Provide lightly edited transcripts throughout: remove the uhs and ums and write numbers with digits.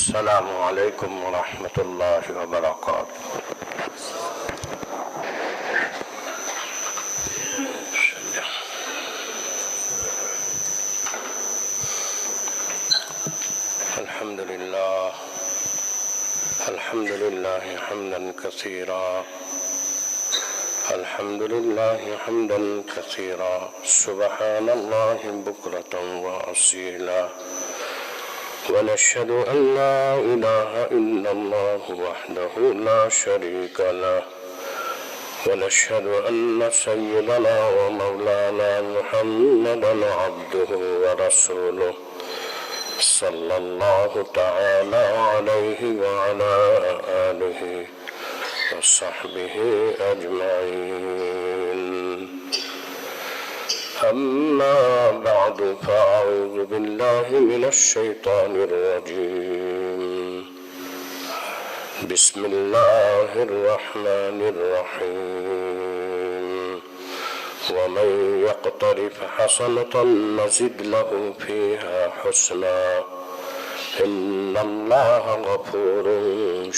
السلام عليكم ورحمة الله وبركاته. الحمد لله حمدا كثيرا الحمد لله حمدا كثيرا سبحان الله بكرة وأصيلا ونشهد أن لا إله إلا الله وحده لا شريك له ونشهد أن سيدنا ومولانا محمدا عبده ورسوله صلى الله تعالى عليه وعلى آله وصحبه أجمعين. أما بعد فأعوذ بالله من الشيطان الرجيم. بسم الله الرحمن الرحيم. ومن يقترف حسنة نزد له فيها حسنا إن الله غفور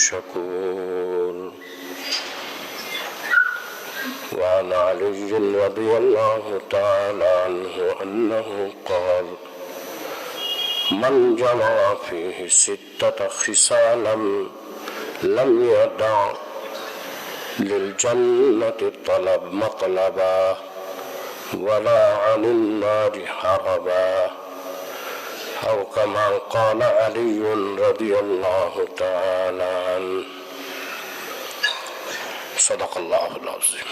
شكور. وعن علي رضي الله تعالى عنه أنه قال: من جمع فيه 6 خصالا لم يدع للجنة طلب مطلبا ولا عن النار حربا أو كما قال علي رضي الله تعالى عنه. صدق الله العظيم.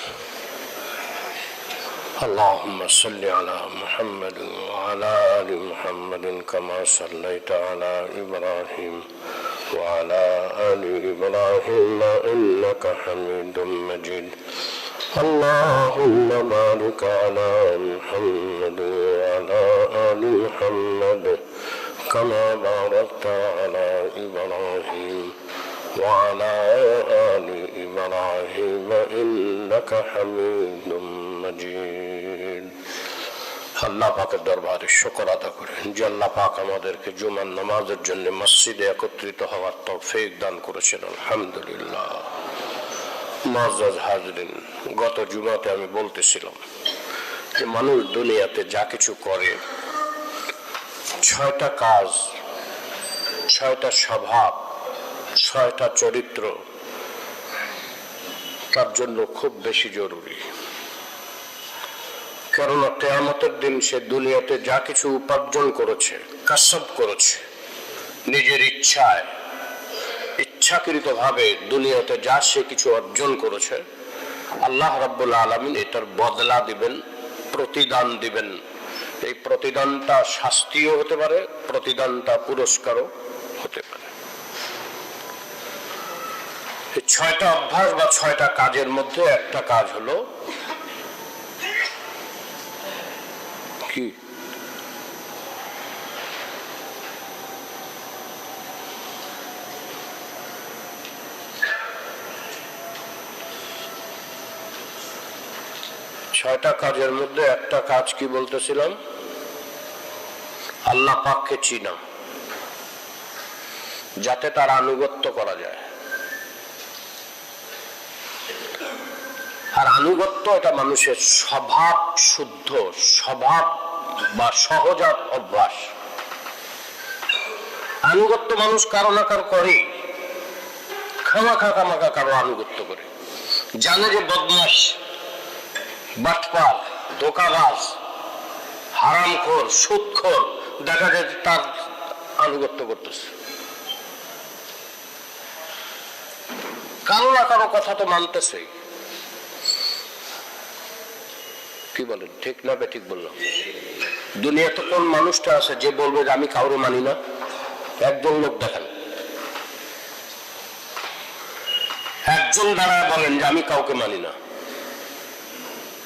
اللهم صل على محمد وعلى آل محمد كما صليت على إبراهيم وعلى آل إبراهيم إنك حميد مجيد. اللهم بارك على محمد وعلى آل محمد كما باركت على إبراهيم وعلى آل إبراهيم إنك حميد مجيد. আল্লাহ পাকের দরবারে শুকর আদায় করেন যে আল্লাহ পাক আমাদেরকে জুমার নামাজের জন্য মসজিদে একত্রিত হওয়ার তৌফিক দান করেছেন। আলহামদুলিল্লাহ। মুআজ্জাজ হাজরিন, গত জুমাতে আমি বলতেছিলাম যে মানুষ দুনিয়াতে যা কিছু করে 6টা কাজ, 6টা স্বভাব, 6টা চরিত্র তার জন্য খুব বেশি জরুরি। কারণ কিয়ামতের দিন সে দুনিয়াতে যা কিছু উপার্জন করেছে, কাসব করেছে, নিজের ইচ্ছাকৃতভাবে দুনিয়াতে যা সে কিছু অর্জন করেছে, আল্লাহ রাব্বুল আলামিন এটার বদলা দিবেন, প্রতিদান দিবেন। এই প্রতিদানটা শাস্তিও হতে পারে, প্রতিদানটা পুরস্কারও হতে পারে। এই 6টা অভ্যাস বা 6টা কাজের মধ্যে একটা কাজ হলো কি? ছয়টা কাজের মধ্যে একটা কাজ কি বলতেছিলাম? আল্লাহ পাককে চিনা, যাতে তার আনুগত্য করা যায়। আর আনুগত্য এটা মানুষের স্বভাব শুদ্ধ স্বভাব বা সহজাত অভ্যাস। আনুগত্য মানুষ কারো না কারো করে, খামাখা কারো আনুগত্য করে। জানে যে বদমাশ, বাটপার, ধোঁকাবাজ, হারামখোর, সুদখোর, দেখা যায় তার আনুগত্য করতেছে। কারো না কারো কথা তো মানতেছেই। কি বলেন, ঠিক না বেঠিক বললাম? দুনিয়াতে কোন মানুষটা আছে যে বলবে যে আমি কাউরে মানি না? একজন লোক দেখান, একজন দাঁড়ায় বলেন যে আমি কাউকে মানি না।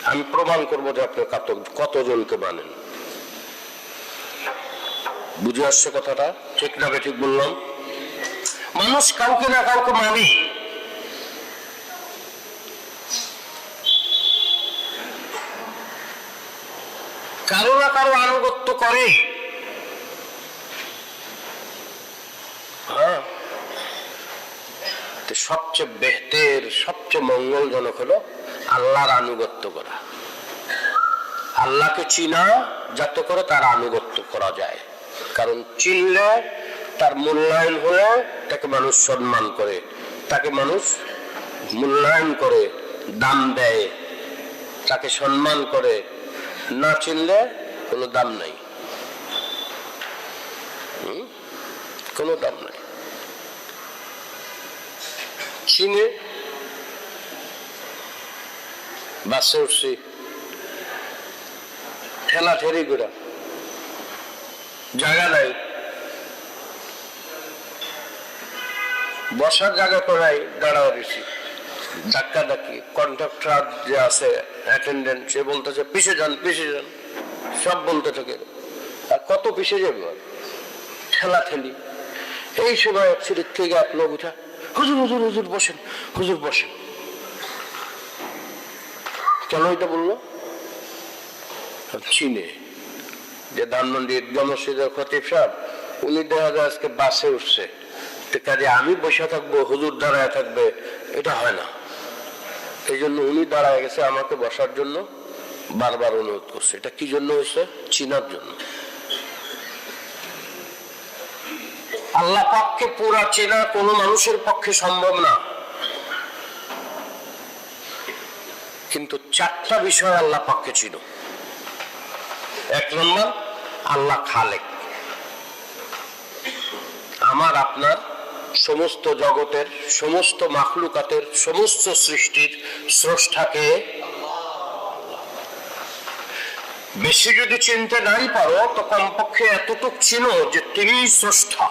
আমি প্রমাণ করবো যে আপনি কতজনকে মানেন। বুঝে আসছে কথাটা? ঠিক না বেঠিক বললাম? মানুষ কাউকে না কাউকে মানে। কারো না কারো আনুগত্য করে। হ্যাঁ, সবচেয়ে বেহতের, সবচেয়ে মঙ্গলজনক হলো আল্লাহর আনুগত্য করা, আল্লাহকে চিনা যাতে করে তার আনুগত্য করা যায়। কারণ চিনলে তার মূল্যায়ন হলে তাকে মানুষ সম্মান করে, তাকে মানুষ মূল্যায়ন করে, দাম দেয়, তাকে সম্মান করে। না চিনলে কোনো দাম নাই, কোনো দাম নাই। চিনে বাসে উঠছি, ঠেলা ঠেলি করে জায়গা নাই, বসার জায়গা তো নাই, দাঁড়াও দিছি, ধাক্কা ধাক্কি। কন্ট্রাক্টর যে আছে অ্যাটেন্ডেন্ট, সে বলতেছে পিছে যান পিছে যান, সব বলতে থাকে। আর কত পিছে যাবে, ঠেলা ঠেলি। এই সময় সিঁড়ির থেকে এক লোক উঠা, হুজুর হুজুর হুজুর বসেন, হুজুর বসেন। কেন এটা বললো? চিনে যে ধানমন্ডি ঈদগাহ মসজিদের খতিব সাহেব, উনি দেখা যায় আজকে বাসে উঠছে, কাজে আমি বসে থাকবো, হুজুর দাঁড়ায় থাকবে, এটা হয় না। এই জন্য উনি দাঁড়ায় গেছে, আমাকে বসার জন্য বারবার অনুরোধ করছে। এটা কি জন্য হয়েছে? চিনার জন্য। আল্লাহ পাককে পুরা চেনা কোনো মানুষের পক্ষে সম্ভব না, কিন্তু চারটা বিষয় আল্লাহ পাককে চিনো। এক নম্বর, আল্লাহ খালেক, আমার আপনার সমস্ত জগতের, সমস্ত মাখলুকাতের, সমস্ত সৃষ্টির স্রষ্টাকে। বেশি যদি চিনতে নাই পারো তো কমপক্ষে এতটুকু চিনো যে তিনি স্রষ্টা।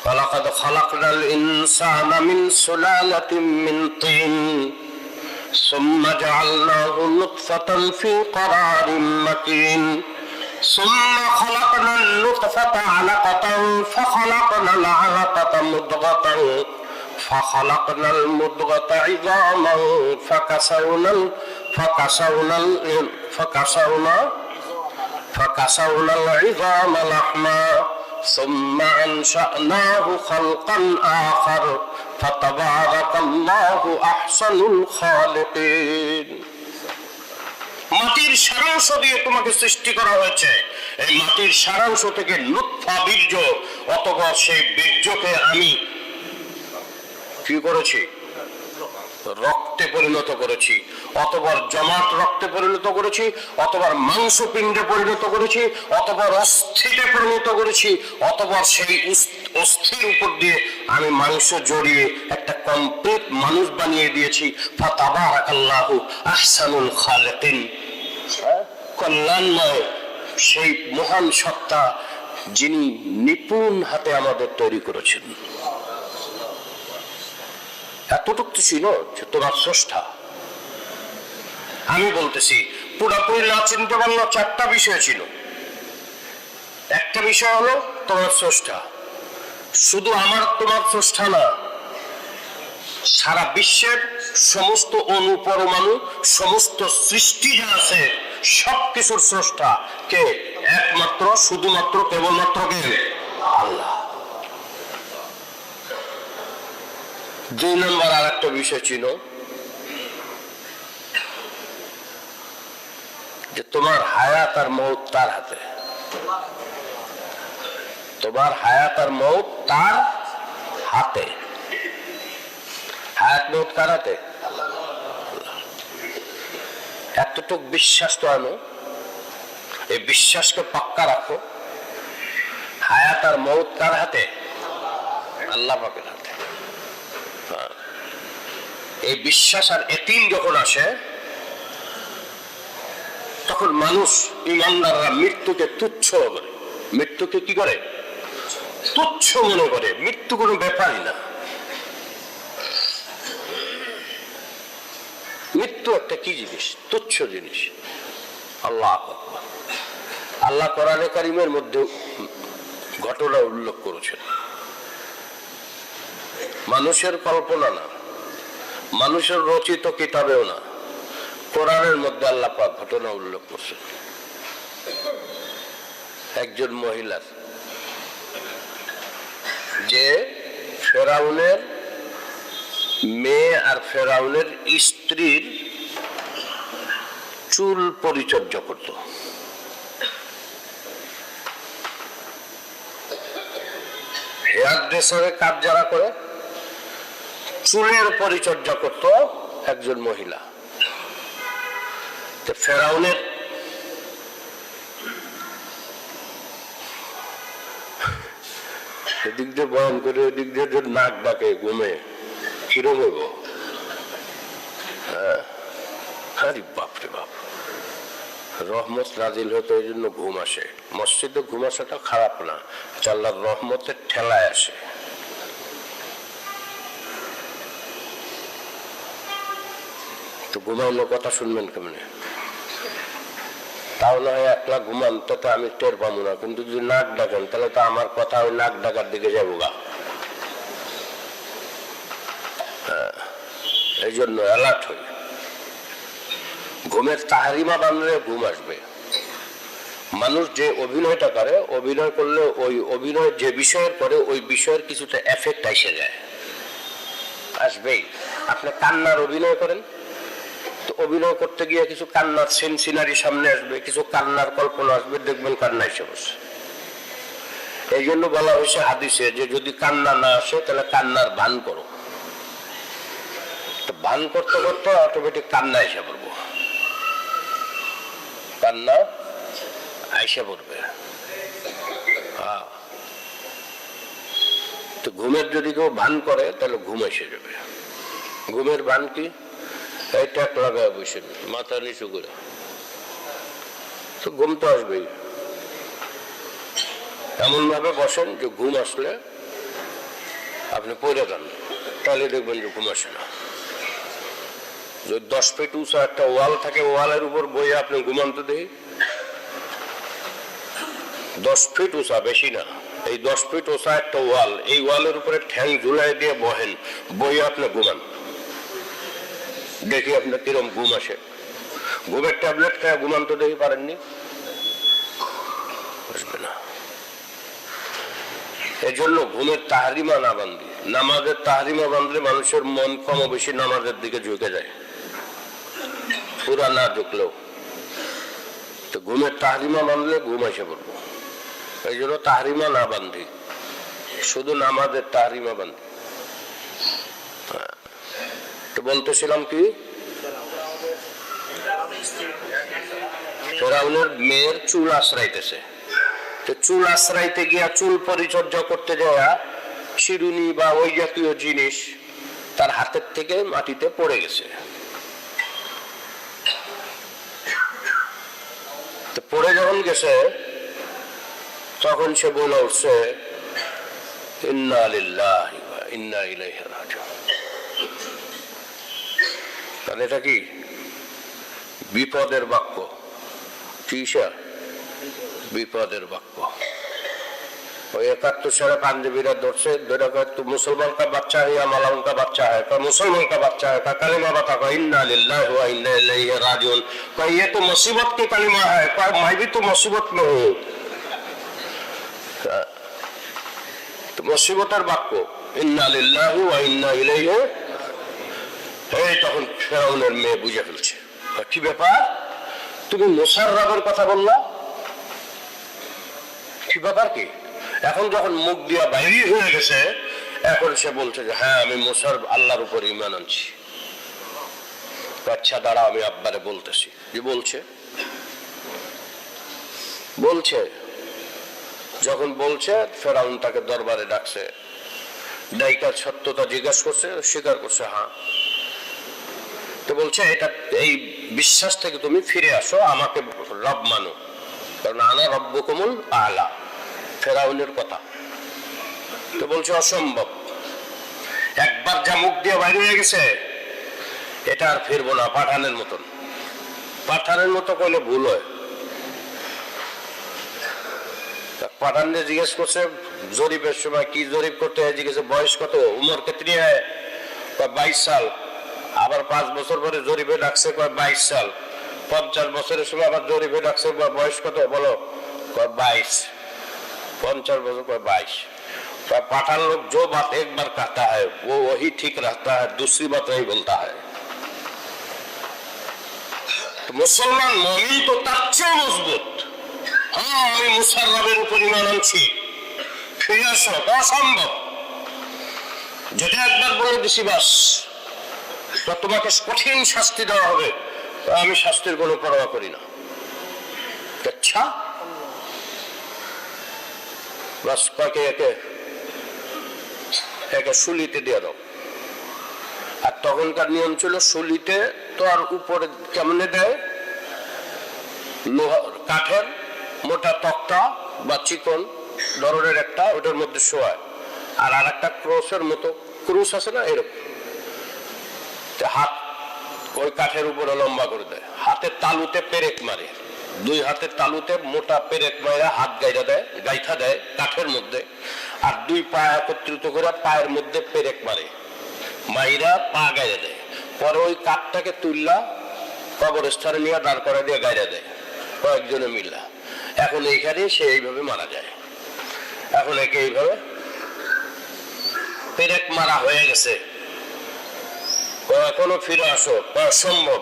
ওয়ালাকাদ খালাকনাল ইনসানা মিন সুলালাতিন মিন তিন সুম্মা জাআলনাহু নুতফাতান ফি ক্বারারিন মাকিন সুম্মা খালাকনাল নুতফাতা আলাকাতান ফাখালাকনাল আলাকাতা মুদগাতান ফাখালাকনাল মুদগাতা ইযামান ফাকাসাউনাল ইযামা লাহমা ثم أنشأناه خلقا آخر فتبارك الله أحسن الخالقين। মাটির সারাংশ দিয়ে তোমাকে সৃষ্টি করা হয়েছে। এই মাটির সারাংশ থেকে নুতফা বীর্য, অতঃপর সেই বীর্যকে আমি কি করেছি? রক্তে পরিণত করেছি, অতঃপর জমাট রক্তে পরিণত করেছি, অতঃপর মাংসপিণ্ডে পরিণত করেছি, অতঃপর অস্থিতে পরিণত করেছি, অতঃপর সেই অস্থির উপর দিয়ে আমি মাংস জড়িয়ে একটা কমপ্লিট মানুষ বানিয়ে দিয়েছি। ফাতাবারাকাল্লাহু আহসানুল খালিকিন। কল্যাণময় সেই মহান সত্তা যিনি নিপুণ হাতে আমাদের তৈরি করেছেন। এতটুকু ছিল যে তোমার স্রষ্টা। আমি বলতেছি পুরাপুরি না চিনতে পারলো, চারটা বিষয় ছিল। একটা বিষয় হলো তোমার স্রষ্টা, শুধু আমার তোমার স্রষ্টা না, সারা বিশ্বের সমস্ত অণু পরমাণু, সমস্ত সৃষ্টি যা আছে সবকিছুর স্রষ্টা কে? একমাত্র, শুধুমাত্র, কেবলমাত্র কে? আল্লাহ। দুই নম্বর আর একটা বিষয় ছিল যে তোমার হায়াত আর মউত তার হাতে। তোমার হায়াত আর মউত তার হাতে। হায়াত মউত কার হাতে? এতটুক বিশ্বাস তো আনো, এই বিশ্বাসকে পাক্কা রাখো। হায়াত আর মউত কার হাতে? আল্লাহ পাকের হাতে। এই বিশ্বাস আর একিন যখন আসে, তখন মানুষ, ইমানদাররা মৃত্যুকে তুচ্ছ করে। মৃত্যুকে কি করে? তুচ্ছ মনে করে। মৃত্যু কোনো ব্যাপারই না। মৃত্যু একটা কি জিনিস? তুচ্ছ জিনিস। আল্লাহ আকবার। আল্লাহ কোরআনে কারিমের মধ্যে ঘটনা উল্লেখ করেছেন। মানুষের কল্পনা না, মানুষের রচিত কিতাবেও না, কোরআনের মধ্যে আল্লাহ পাক ঘটনা উল্লেখ করছেন। একজন মহিলার যে ফেরাউনের মেয়ে আর ফেরাউনের স্ত্রীর চুল পরিচর্যা করত। হেয়ার ড্রেসারের কাজ যারা করে, চুলের পরিচর্যা করত একজন মহিলা। তো ফেরাউনের এদিক দিয়ে বয়ন করে ওদিক দিয়ে নাক ডাকে ঘুমে, কিরম হইব? আরে বাপরে বাপ, রহমত নাজিল হতে এই জন্য ঘুম আসে। মসজিদে ঘুম আসাটা খারাপ না, আল্লাহর রহমতের ঠেলায় আসে। তো ঘুমাইলে কথা শুনবেন কেমনে? তাহলে হয় একলা ঘুমান, তো আমি টের পাবো না, কিন্তু যদি নাক ডাকেন তাহলে তো আমার কথা ওই নাক ডাকার দিকে যাবো গা। এই জন্য অ্যালার্ট হই। ঘুমের তাহারিমা বানলে ঘুম আসবে। মানুষ যে অভিনয়টা করে, অভিনয় করলে ওই অভিনয় যে বিষয়ের করে ওই বিষয়ের কিছুটা এফেক্ট এসে যায়, আসবেই। আপনি কান্নার অভিনয় করেন, তো অভিনয় করতে গিয়ে কিছু কান্নার সিনারি সামনে আসবে, কিছু কান্নার কল্পনা আসবে, দেখবেন কান্না এসে বসে। এই জন্য বলা হয়েছে হাদিসে যে যদি কান্না না আসে তাহলে কান্নার ভান করো। তো ভান করতে করতে অটোমেটিক কান্না এসে পড়বো, কান্না আইসা পড়বে। হ্যাঁ, তো ঘুমের যদি কেউ ভান করে তাহলে ঘুম এসে যাবে। ঘুমের ভান কি? এই ট্যাক লাগায় বসেন, মাথা নিচু করে, তো ঘুম তো আসবেই। এমন ভাবে বসেন যে ঘুম আসলে আপনি পড়ে যান, তাহলে দেখবেন যে ঘুম আসে না। যদি 10 ফিট উঁচা একটা ওয়াল থাকে, ওয়ালের উপর বইয়ে আপনি ঘুমান তো দেখি, 10 ফিট উঁচা, বেশি না, এই 10 ফিট উঁচা একটা ওয়াল, এই ওয়ালের উপরে ঠ্যাং ঝুলাই দিয়ে বহেন, বইয়ে আপনি ঘুমান, দেখি আপনার কিরম ঘুম আসে। ঘুমের ট্যাবলেট খেয়ে ঘুমান তো দেখি, পারেননি, আসবে না। এই জন্য ঘুমের তাহারিমা না বান্ধি, নামাজের তাহারিমা বাঁধলে মানুষের মন কম বেশি নামাজের দিকে ঝুঁকে যায়, পুরা না ঝুঁকলেও। তো ঘুমের তাহারিমা বাঁধলে ঘুম এসে পড়বো। এই জন্য তাহারিমা না বান্ধি, শুধু নামাজের তাহারিমা বান্ধি। তো বলতেছিলাম কি, ফেরাউনের মেয়ের চুল আশ্রাইতেছে। তো চুল আশ্রাইতে গিয়া, চুল পরিচর্যা করতে যাওয়া শিরুনি বা ওই জাতীয় জিনিস তার হাতের থেকে মাটিতে পড়ে গেছে। তো পড়ে যখন গেছে তখন সে বলে উঠছে, ইন্না লিল্লাহি ওয়া ইন্না ইলাইহি রাজিউন। তাহলে এটা কি? বিপদের বাক্য। কিসা? বিপদের বাক্য। ওই 71 সালে পাঞ্জাবিরা ধরছে, ধরে কয় তু মুসলমান কা বাচ্চা है या मलाउन का बच्चा है? कहा मुसलमान का बच्चा है। कहा कलिमा बता। कहा इन्ना लिल्लाहि व इन्ना इलैहि राजिऊन। कहा ये तो मुसीबत की कलिमा है। कहा मैं भी तो मुसीबत में हूँ। तो मुसीबतेर বাক্য, ইন্না লিল্লাহি ওয়া ইন্না ইলাইহি। এই তখন ফেরাউনের মেয়ে বুঝে ফেলছে, কি ব্যাপার, তুমি মুসার রবের কথা বললা, কি ব্যাপার কি? এখন যখন মুখ দিয়া বাইরে হয়ে গেছে, এখন সে বলছে যে হ্যাঁ আমি মুসার আল্লাহর উপর ঈমান আনছি। আচ্ছা দাঁড়া, আমি আব্বারে বলতেছি। যে বলছে যখন বলছে, ফেরাউন তাকে দরবারে ডাকছে, ডাইকার সত্যতা জিজ্ঞাসা করছে, স্বীকার করছে হ্যাঁ। তো বলছে এটা, এই বিশ্বাস থেকে তুমি ফিরে আসো, আমাকে রব মানো, কারণ আনা রব্বুকুমুল আলা, ফেরাউনের কথা। তো বলছে অসম্ভব, একবার যা মুখ দিয়ে বাইরে হয়ে গেছে এটা আর ফিরবো না। পাঠানের মতন, পাঠানের মতো কইলে ভুল হয়। পাঠানদের জিজ্ঞেস করছে জরিপের সময়, কি জরিপ করতে হয় জিজ্ঞেস, বয়স কত, উমর কিতনি হয়? 22 সাল। আবার 5 বছর পরে জরিপে ডাকছে, 22 সাল। 50 বছরের সময় আবার জরিপে ডাকছে, বয়স কত বলো? 22। 50 বছর, 22। पठान लोग जो बात एक बार कहता है वो वही ठीक रहता है, दूसरी बात नहीं बोलता है। तो मुसलमान मुमिन तो তার চেয়ে মজবুত। হ্যাঁ, আমি মুসাররবের উপর ঈমান আনছি, ফিরে আসো, অসম্ভব। যদি একবার বলে দিছি বাস, তো তোমাকে কঠিন শাস্তি দেওয়া হবে, আমি শাস্তির কোনো পরোয়া করি না। আচ্ছা বাস, কাকে একে একে শুলিতে দিয়ে দাও। আর তখনকার নিয়ম ছিল শুলিতে তো আর উপরে কেমনে দেয়, লোহার কাঠের মোটা তক্তা বা চিকন ধরনের একটা, ওটার মধ্যে শোয়ায়, আর একটা ক্রসের মতো ক্রুশ আছে না, এরকম হাত ওই কাঠের উপরে লম্বা করে দেয়, হাতের তালুতে পেরেক মারে, দুই হাতের তালুতে মোটা পেরেক মারা হাত গাইথা দেয় কাঠের মধ্যে, আর দুই পা একত্রিত করে পায়ের মধ্যে পেরেক মারে, মাইরা পা গাইয়া দেয়। পরে ওই কাঠটাকে তুললা কবরস্থানে নিয়ে দাঁড় করে দিয়ে গাইয়া দেয় কয়েকজনে মিল্লা। এখন এইখানে সে এইভাবে মারা যায়। এখন একে এইভাবে পেরেক মারা হয়ে গেছে, এখনো ফিরে আসো, অসম্ভব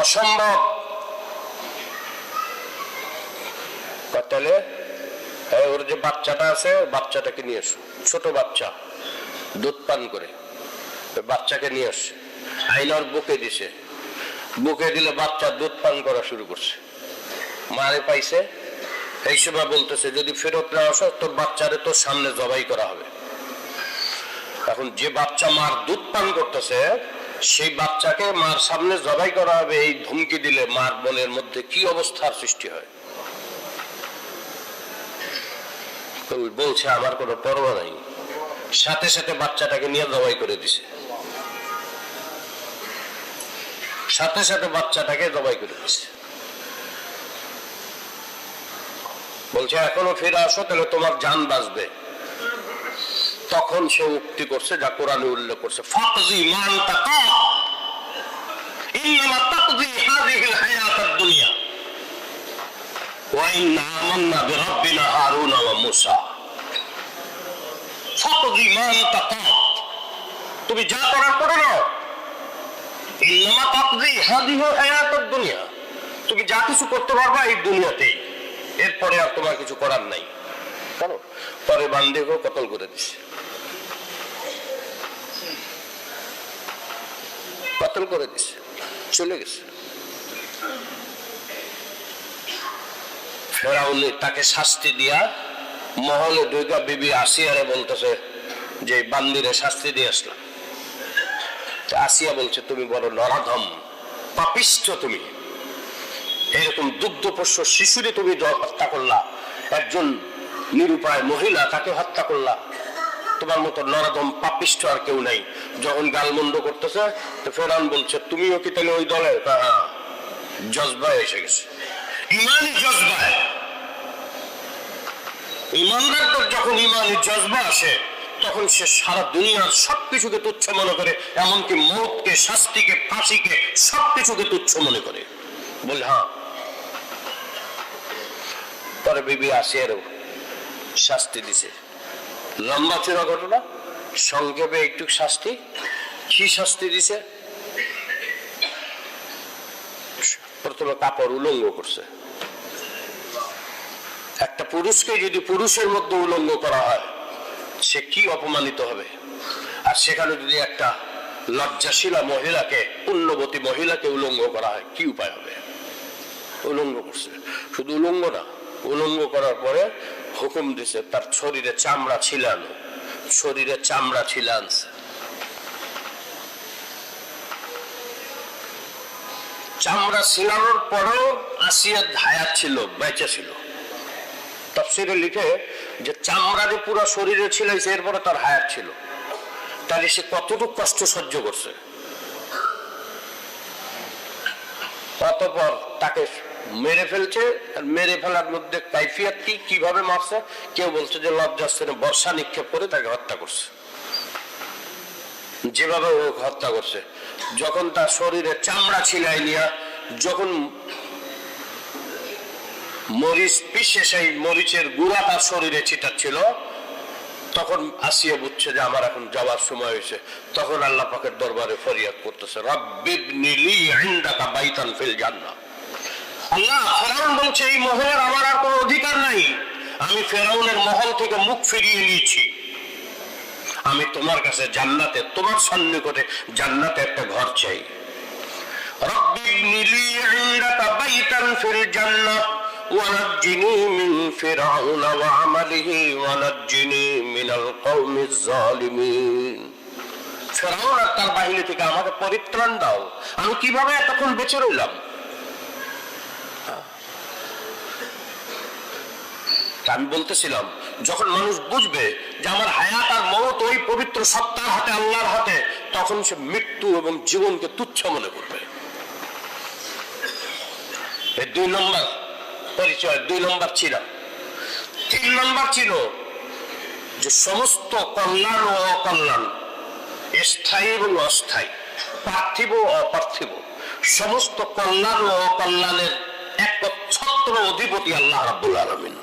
অসম্ভব। তাহলে ওর যে বাচ্চাটা আছে, বাচ্চাটাকে নিয়ে এসো, ছোট বাচ্চা দুধ পান করে, বাচ্চাকে নিয়ে আসছে, আইনার বুকে দিছে, বুকে দিলে বাচ্চা দুধ পান করা শুরু করছে, মারে পাইছে। এই সময় বলতেছে যদি ফেরত না আসো তোর বাচ্চারে তোর সামনে জবাই করা হবে। এখন যে বাচ্চা মার দুধ পান করতেছে সেই বাচ্চাকে মার সামনে জবাই করা হবে, এই ধমকি দিলে মার মনের মধ্যে কি অবস্থার সৃষ্টি হয়। বলছে আমার কোনো পরোয়া নাই, সাথে সাথে বাচ্চাটাকে নিয়ে জবাই করে দিছে, সাথে সাথে বাচ্চাটাকে জবাই করে দিছে। বলছে এখনো ফিরে আসো, তাহলে তোমার জান বাঁচবে। তখন সে উক্তি করছে যা কোরআনে উল্লেখ করছে, ফাকজি মান তাকা ইন্নামা তাকজি হাযিহিল হায়াতাদ দুনিয়া ওয়া ইন্না আমান্না বিরাব্বিনা হারুন ওয়া মূসা। ফাকজি মান তাকা, তুমি যা করার করে নাও। ইন্নামা তাকজি হাযিহিল হায়াতাদ দুনিয়া, তুমি যা কিছু করতে পারবা এই দুনিয়াতেই, এরপরে আর তোমার কিছু করার নাই। কেন? পরে বান্দিকেও কতল করে দিছে, কতল করে দিছে, চলে গেছে। ফেরাউন তাকে শাস্তি দিয়া মহলে ঢুকা বিবি আসিয়ারে বলতেছে যে বান্দিরে শাস্তি দিয়ে আসলাম। আসিয়া বলছে তুমি বড় নরাধম, পাপিষ্ঠ, তুমি এরকম দুগ্ধপোষ্য শিশুরে তুমি হত্যা করলা, একজন নিরুপায় মহিলা তাকে হত্যা করলা, তোমার মতো নরাধম পাপিষ্ঠ আর কেউ নাই। যখন গালমন্দ করতেছে তো ফেরাউন বলছে তুমিও কি তাহলে ওই দলের? জজবায় এসে গেছে, ইমানি জজবায়। ইমানদারদের যখন ইমানি জজবা আসে তখন সে সারা দুনিয়ার সবকিছুকে তুচ্ছ মনে করে, এমনকি মৌতকে, শাস্তিকে, ফাঁসিকে, সবকিছুকে তুচ্ছ মনে করে। বলে হ্যাঁ। পরে বিবি আসিয়ারও শাস্তি দিছে, লম্বা চূড়া ঘটনা, সংক্ষেপে একটু শাস্তি। কি শাস্তি দিছে? প্রথমে কাপড় উলঙ্গ করছে। একটা পুরুষকে যদি পুরুষের মধ্যে উলঙ্গ করা হয় সে কি অপমানিত হবে, আর সেখানে যদি একটা লজ্জাশীলা মহিলাকে, পুণ্যবতী মহিলাকে উলঙ্গ করা হয় কি উপায় হবে? উলঙ্গ করছে। শুধু উলঙ্গ না, উলঙ্গ করার পরে হুকুম দিছে তার শরীরে চামড়া ছিলানো, শরীরে চামড়া ছিলানছে। চামড়া ছিলানোর পরেও আসিয়া হায়াত ছিল, বেঁচে ছিল। তাফসীরে লিখে যে চামড়া যে পুরো শরীরে ছিলাইছে এরপরে তার হায়াত ছিল, তাহলে সে কতটুকু কষ্ট সহ্য করছে। অতঃপর তাকে মেরে ফেলছে, আর মেরে ফেলার মধ্যে কাইফিয়াত কি, কিভাবে মারছে? কেউ বলছে যে লজ্জাস্থানে বর্ষা নিক্ষেপ করে তাকে হত্যা করছে। যেভাবে হত্যা করছে, যখন তার শরীরে চামড়া ছিলাই নিয়া যখন মরিচ পিষে সেই মরিচের গুঁড়া তার শরীরে ছিটাচ্ছিল, তখন আসিয়া বুঝছে যে আমার এখন যাওয়ার সময় হয়েছে। তখন আল্লাহ পাকের দরবারে ফরিয়াদ করতেছে, রাব্বিবনি লি ইনদাকা বাইতান ফিল জান্নাহ। আল্লাহ, ফেরাউন বলছে এই মহলের আমার আর কোনো অধিকার নাই, আমি ফেরাউনের মহল থেকে মুখ ফিরিয়ে নিয়েছি, আমি তোমার কাছে জান্নাতে, তোমার সন্নিকটে জান্নাতে একটা ঘর চাই। রাব্বিবনি লি ইনদাকা বাইতান ফিল জান্নাহ ওয়ানাজ্জিনি মিন ফিরআউন ওয়া আমালিহি ওয়ানাজ্জিনি মিনাল কওমিজ জালিমিন। ফেরাউন আর তার বাহিনী থেকে আমাকে পরিত্রাণ দাও, আমি কিভাবে এতক্ষণ বেঁচে রইলাম। আমি বলতেছিলাম, যখন মানুষ বুঝবে যে আমার হায়াত আর মওত ওই পবিত্র সত্তার হাতে, আল্লাহর হাতে, তখন সে মৃত্যু এবং জীবনকে তুচ্ছ মনে করবে। এই 2 নম্বর পরিচয়, 2 নম্বর ছিল। 3 নম্বর ছিল যে সমস্ত কল্যাণ ও অকল্যাণ, স্থায়ী এবং অস্থায়ী, পার্থিব ও অপার্থিব, সমস্ত কল্যাণ ও অকল্যাণের একচ্ছত্র অধিপতি আল্লাহ রাব্বুল আলামিন।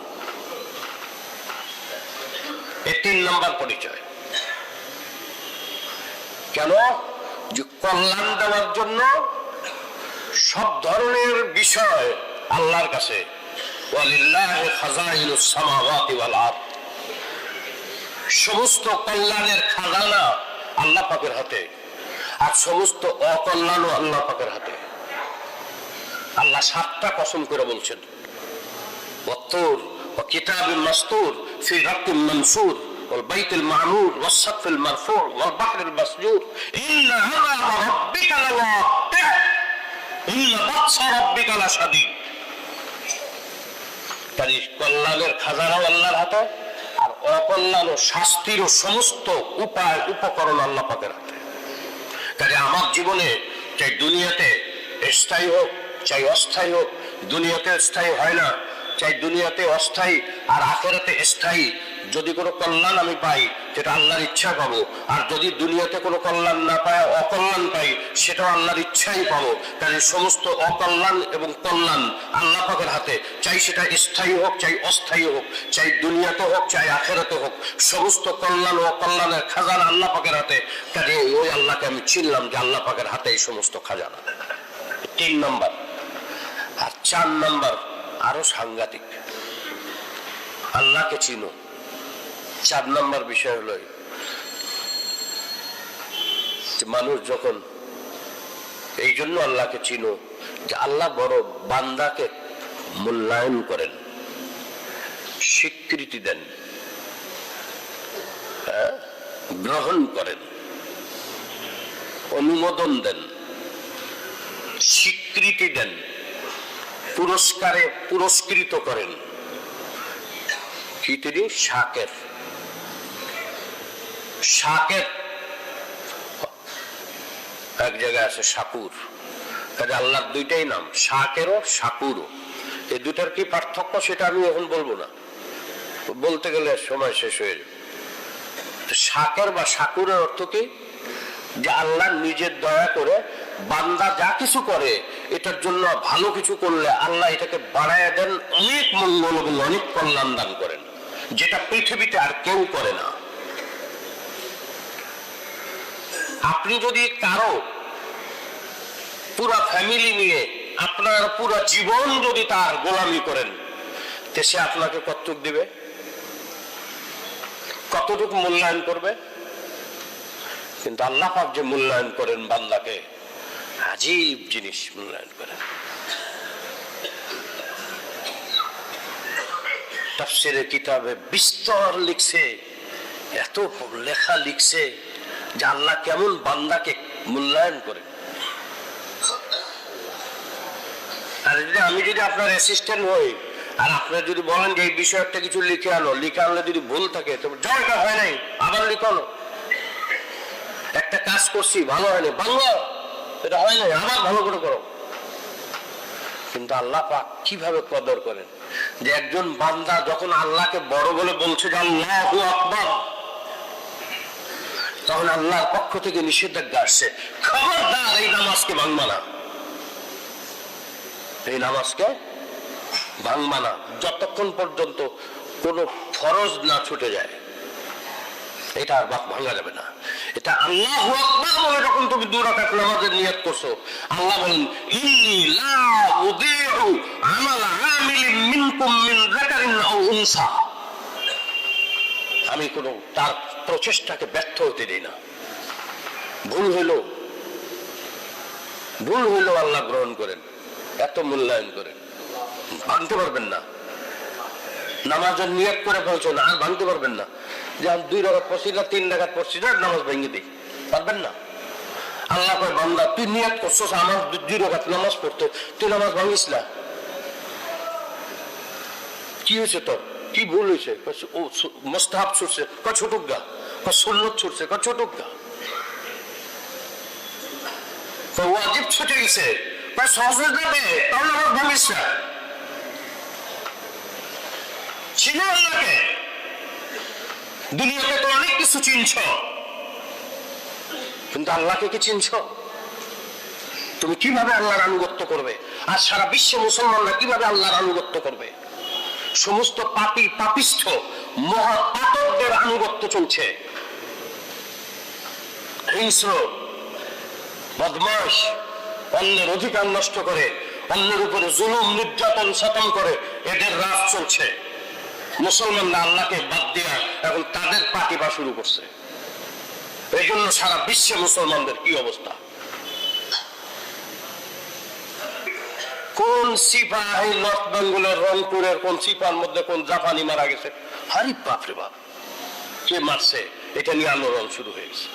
এই 3 নম্বর পরিচয়। কেন? যে কল্যাণ দেওয়ার জন্য সব ধরনের বিষয় আল্লাহর কাছে, ওয়ালিল্লাহি খাযাইনুস সামাওয়াতি ওয়াল আরদ, সমস্ত কল্যাণের খাজানা আল্লাহ পাকের হাতে, আর সমস্ত অকল্যাণও আল্লাহ পাকের হাতে। আল্লাহ 7টা কসম করে বলছেন, ওয়াত্তুর ওয়া কিতাবিন মাসতুর ফি রাক্কিম মানসুর ওয়াল বাইতিল মা'মুর ওয়াস সাকফিল মারফু' ওয়াল বাহরিল মাসজুর ইন্না আযাবা রাব্বিকা লাওয়াকি' ইন্না বাতশা রাব্বিকা লাশাদীদ। তাই কল্যাণের খাজানাও আল্লাহর হাতে, আর অকল্যাণ ও শাস্তির সমস্ত উপায় উপকরণ আল্লাহ পাকের হাতে। তাই আমার জীবনে চাই দুনিয়াতে স্থায়ী হোক চাই অস্থায়ী হোক, দুনিয়াতে স্থায়ী হয় না, চাই দুনিয়াতে অস্থায়ী আর আখিরাতে স্থায়ী। যদি কোনো কল্যাণ আমি পাই সেটা আল্লাহর ইচ্ছা পাবো, আর যদি দুনিয়াতে কোনো কল্যাণ না পাই, অকল্যাণ পাই, সেটাও আল্লাহর ইচ্ছাই পাবো। কারণ সমস্ত অকল্যাণ এবং কল্যাণ আল্লাহ পাকের হাতে, চাই সেটা স্থায়ী হোক চাই অস্থায়ী হোক, চাই দুনিয়াতে হোক চাই আখিরাতে হোক, সমস্ত কল্যাণ ও অকল্যাণের খাজানা আল্লাহ পাকের হাতে। কাজে ওই আল্লাহকে আমি চিনলাম যে আল্লাহ পাকের হাতে এই সমস্ত খাজানা। 3 নম্বর। আর 4 নম্বর আরো সাংঘাতিক, আল্লাহকে চিনো। 4 নম্বর বিষয় হলো মানুষ যখন এই জন্য আল্লাহকে চিনো যে আল্লাহ বড় বান্দাকে মূল্যায়ন করেন, স্বীকৃতি দেন, গ্রহণ করেন, অনুমোদন দেন, স্বীকৃতি দেন, পুরস্কারে পুরস্কৃত করেন। কি তিনি? শাকের। শাকের এক জায়গায় আছে শাকুর। কাজে আল্লাহর 2টাই নাম, শাকেরও শাকুরও। এই 2টার কি পার্থক্য সেটা আমি এখন বলবো না, বলতে গেলে সময় শেষ হয়ে যাবে। শাকের বা শাকুরের অর্থ কি? যে আল্লাহ নিজের দয়া করে বান্দা যা কিছু করে এটার জন্য ভালো কিছু করলে আল্লাহ এটাকে বাড়ায় দেন, অনেক মঙ্গল এবং অনেক কল্যাণ দান করেন, যেটা পৃথিবীতে আর কেউ করে না। আপনি যদি কারো পুরা ফ্যামিলি নিয়ে আপনার পুরা জীবন যদি তার গোলামি করেন, তে সে আপনাকে কতটুকু দিবে, কতটুকু মূল্যায়ন করবে? কিন্তু আল্লাহ পাক যে মূল্যায়ন করেন বান্দাকে, আজীব জিনিস মূল্যায়ন করেন। তাফসীরের কিতাবে বিস্তর লিখছে, এত লেখা লিখছে যে আল্লাহ কেমন বান্দাকে মূল্যায়ন করেন। আর আমি যদি আপনার অ্যাসিস্ট্যান্ট হই আর আপনার যদি বলেন যে এই বিষয়টা কিছু লিখে আনো, লিখে আনলে যদি ভুল থাকে তো জয়টা হয় নাই, আবার লিখানো। একটা কাজ করছি ভালো হয়নি, বাংলা এটা হয় নাই, আবার ভালো করে করো। কিন্তু আল্লাহ পাক কিভাবে কদর করেন যে একজন বান্দা যখন আল্লাহকে বড় বলে বলছে যে আল্লাহু আকবার, তখন আল্লাহর পক্ষ থেকে নিষেধাজ্ঞা আসছে, খবরদার এই নামাজকে ভাঙবা না, এই নামাজকে ভাঙবা না যতক্ষণ পর্যন্ত কোনো ফরজ না ছুটে যায়, এটা আর ভাঙা যাবে না। এটা আল্লাহু আকবার বলে যখন তুমি 2 রাকাত নামাজের নিয়ত করছো, আল্লাহ বলেন ইন্নী লা উযীউ আমালা আমিলিন মিনকুম মিন যাকারিন আও উনসা, আমি কোনো তার প্রচেষ্টাকে ব্যর্থ হতে দিই না। ভুল হইল আল্লাহ গ্রহণ করেন, এত মূল্যায়ন করেন, ভাঙতে পারবেন না। নামাজের নিয়ত করে বলছো না, আর ভাঙতে পারবেন না। যে আমি 2 রাকাত পড়ছি না 3 রাকাত পড়ছি না, নামাজ ভেঙে দিই, পারবেন না। আল্লাহ কয় বান্দা তুই নিয়ত করছস আমার 2 রাকাত নামাজ পড়তে, তুই নামাজ ভাঙিস না, কি হয়েছে তোর, কি ভুল হয়েছে? ও মুস্তাহাব ছুটছে, ছোটুক গা, সুন্নত ছুটছে, ছোটুক গা, ওয়াজিব ছুটে গেছে, সহজ যাবে, তাহলে আমার ভাঙিস না। চিনো আল্লাহকে, দুনিয়াতে তো অনেক কিছু চিনছ, কিন্তু আল্লাহকে কি চিনছ? তুমি কিভাবে আল্লাহর আনুগত্য করবে? আর সারা বিশ্বে মুসলমানরা কিভাবে আল্লাহর আনুগত্য করবে? সমস্ত পাপী পাপিষ্ঠ মহাপাতকদের আনুগত্য চলছে। হিংস্র বদমাশ, অন্যের অধিকার নষ্ট করে, অন্যের উপরে জুলুম নির্যাতন শাসন করে, এদের রাজ চলছে। মুসলমানরা আল্লাহকে বাদ দিয়া এখন তাদের পাটিবা শুরু করছে। এই জন্য সারা বিশ্বে মুসলমানদের কি অবস্থা। কোন সিপাহী নর্থ বেঙ্গলের রংপুরের কোন সিপার মধ্যে কোন জাপানি মারা গেছে, হারি বাপরে বাপ, কে মারছে এটা নিয়ে আন্দোলন শুরু হয়ে গেছে।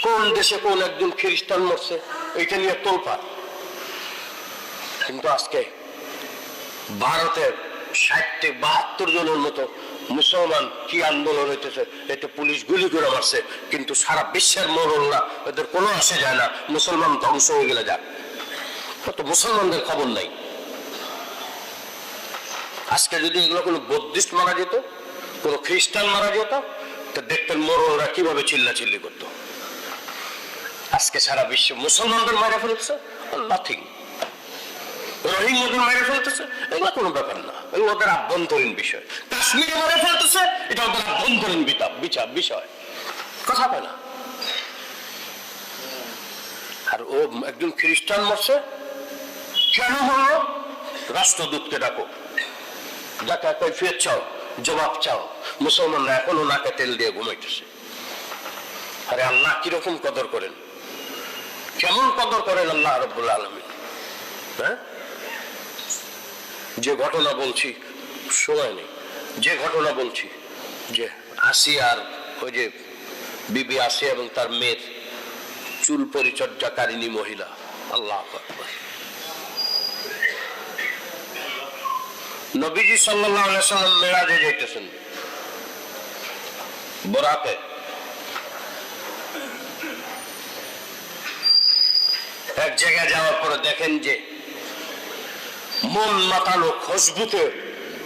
কোন দেশে কোন একজন খ্রিস্টান মরছে, এটা নিয়ে তোলপাড়। কিন্তু আজকে ভারতের 60-72 জনের মতো মুসলমান কি আন্দোলন হইতেছে, এতে পুলিশ গুলি করে মারছে, কিন্তু সারা বিশ্বের মোড়ল্লা এদের কোনো আসে যায় না, মুসলমান ধ্বংস হয়ে গেলে যাক, তো মুসলমানদের খবর নাই। আজকে যদি এগুলো কোনো বৌদ্ধিস্ট মারা যেত, কোনো খ্রিস্টান মারা যেত, তো দেখতেন মোড়লরা কিভাবে চিল্লাচিল্লি করতো। আজকে সারা বিশ্ব মুসলমানদের মারা ফেলছে, নাথিং। রোহিঙ্গাদের মারা ফেলতেছে, এগুলো কোনো ব্যাপার না, এগুলো ওদের আভ্যন্তরীণ বিষয়। কাশ্মীরে মারা ফেলতেছে, এটা ওদের আভ্যন্তরীণ বিষয়, কথা বলে না। আর ও একজন খ্রিস্টান মরছে, কেন হলো? রাষ্ট্রদূতকে ডাকো, ডাকা কৈফিয়ত চাও, জবাব চাও। মুসলমানরা এখনো নাকে তেল দিয়ে ঘুমাইতেছে। আরে আল্লাহ কিরকম কদর করেন, কেমন কদর করেন আল্লাহ রাব্বুল আলামিন। হ্যাঁ, যে ঘটনা বলছি, সময় নেই, যে ঘটনা বলছি যে আসিয়ার, ওই যে বিবি আসিয়া এবং তার মেয়ের চুল পরিচর্যাকারিণী মহিলা, আল্লাহু আকবার। নবীজি সাল্লাল্লাহু আলাইহি সাল্লাম মেরাজে যাইতেছেন, বরাতে। এক জায়গায় যাওয়ার পরে দেখেন যে মন মাতানো খুশবুতে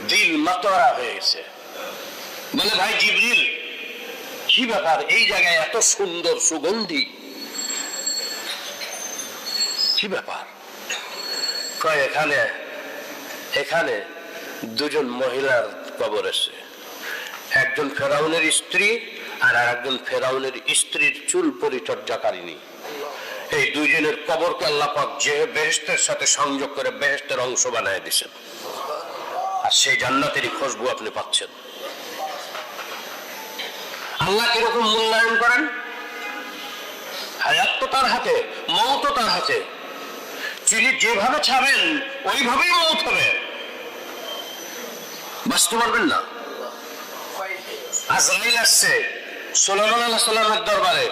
দিল মাতোয়ারা হয়ে গেছে। বলে ভাই জিবরিল, কি ব্যাপার, এই জায়গায় এত সুন্দর সুগন্ধি, কি ব্যাপার? এখানে 2জন মহিলার কবর আছে, একজন ফেরাউনের স্ত্রী আর একজন ফেরাউনের স্ত্রীর চুল পরিচর্যাকারিণী। এই 2 জনের কবরকে আল্লাহ পাক যে বেহেশতের সাথে সংযোগ করে বেহেশতের অংশ বানায় দিয়েছেন, আর সেই জান্নাতেরই খুশবু আপনি পাচ্ছেন। আল্লাহ কিরকম মূল্যায়ন করেন? হায়াত তো তার হাতে, মওত তার হাতে। তিনি যেভাবে ছাড়েন ওইভাবেই মওত হবে, বাঁচতে পারবেন না। আজরাইল আসছে সুলাইমান আলাইহিস সালামের দরবারে,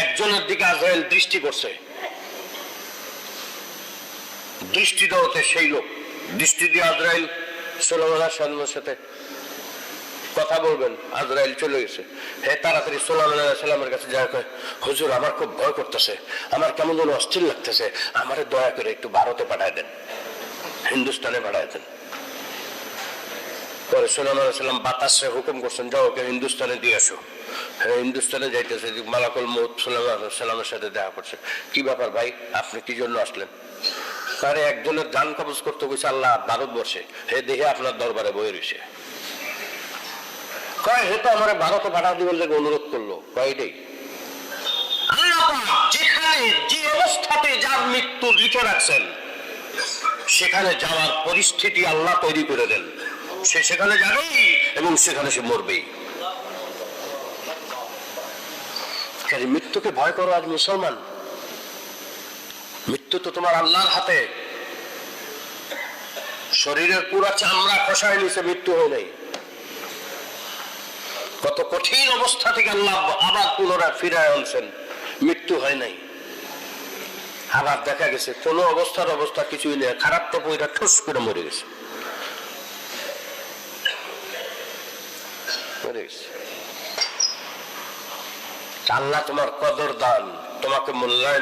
একজনের দিকে আজরাইল দৃষ্টি করছে, দৃষ্টি দেওয়াতে সেই লোক দৃষ্টি দিয়ে আজরাইল সুলাইমান আলাইহিস সালামের সাথে কথা বলবেন, আজরাইল চলে গেছে। হে তাড়াতাড়ি সুলাইমান আলাইহিস সালামের কাছে যায়, কয় হুজুর আমার খুব ভয় করতেছে, আমার কেমন যেন অস্থির লাগতেছে, আমারে দয়া করে একটু ভারতে পাঠায় দেন, হিন্দুস্তানে পাঠায় দেন। পরে সুলাইমান আলাইহিস সালাম বাতাসে হুকুম করছেন, যাও ওকে হিন্দুস্তানে দিয়ে আসো। হ্যাঁ, হিন্দুস্তানে যাইতেছে, মালাকুল মউত সুলাইমান আলাইহিস সালামের সাথে দেখা করছে। কি ব্যাপার ভাই, আপনি কি জন্য আসলেন? আরে একজনের জান কবজ করতে গেছে আল্লাহ ভারতবর্ষে, হে দেখে আপনার দরবারে বয়ে রয়েছে, কয় হে তো আমার ভারতে পাঠা দিবেন লেগে অনুরোধ করলো, কয়টাই যেখানে যে অবস্থাতে যার মৃত্যু লিখে রাখছেন সেখানে যাওয়ার পরিস্থিতি আল্লাহ তৈরি করে দেন, সে সেখানে যাবেই এবং সেখানে সে মরবেই। মৃত্যুকে ভয় করো আজ মুসলমান, মৃত্যু তো তোমার আল্লাহর হাতে, শরীরের পুরো চামড়া খসায় নিচে মৃত্যু হয় নাই, কত কঠিন অবস্থা থেকে আল্লাহ আবার পুনরায় ফিরায় আনছেন, মৃত্যু হয় নাই। আবার দেখা গেছে কোন অবস্থা কিছুই নেই, খারাপ তো বইটা ঠুস করে মরে গেছে। আল্লাহ তোমার কদর দান, তোমাকে মূল্যায়ন